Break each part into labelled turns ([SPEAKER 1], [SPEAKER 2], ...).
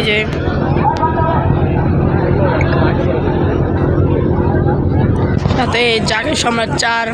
[SPEAKER 1] যে সাথে জাকির সম্রাট 4।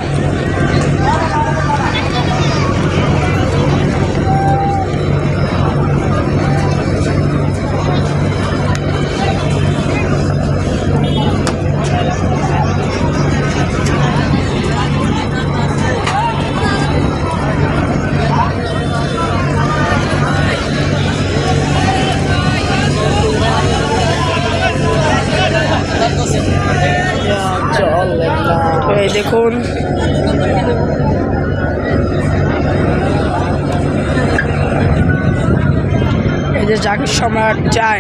[SPEAKER 1] এই দেখুন এই যে জাকির সম্রাট 4।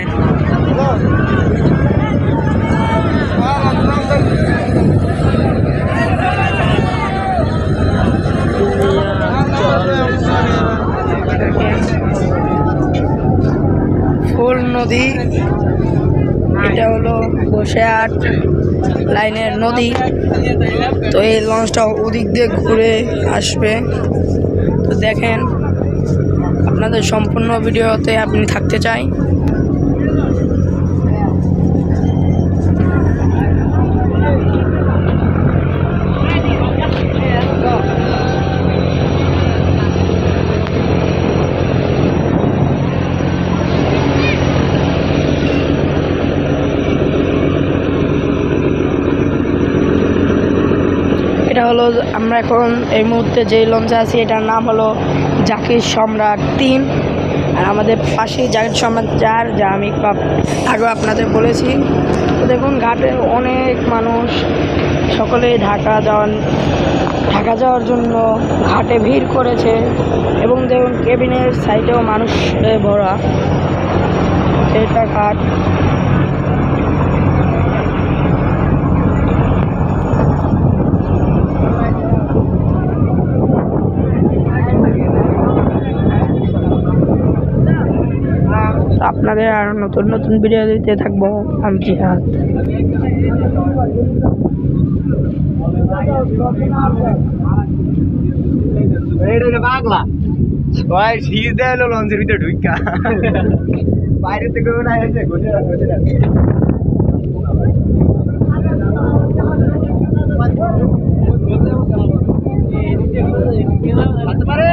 [SPEAKER 1] ফুল নদী, এটা হলো বসিরহাট লাইনের নদী। তো এই লঞ্চটা ওদিক দিয়ে ঘুরে আসবে। তো দেখেন, আপনাদের সম্পূর্ণ ভিডিওতে আপনি থাকতে চাই। এটা হলো আমরা এখন এই মুহূর্তে যে লঞ্চে আছি, এটার নাম হলো জাকির সম্রাট 3। আর আমাদের পাশেই জাকির সম্রাট 4, যা আমি আগে আপনাদের বলেছি। তো দেখুন, ঘাটে অনেক মানুষ, সকলেই ঢাকা যাওয়ার জন্য ঘাটে ভিড় করেছে। এবং দেখুন, কেবিনের সাইডেও মানুষ ভরা। এটা ঘাট। আপনাদের আর নতুন নতুন ভিডিও দিতে থাকবো আমি জিহাদ।
[SPEAKER 2] বাংলা সবাই শীত দেয় লঞ্চের ভিতরে ঢুকা বাইরে থেকে পারে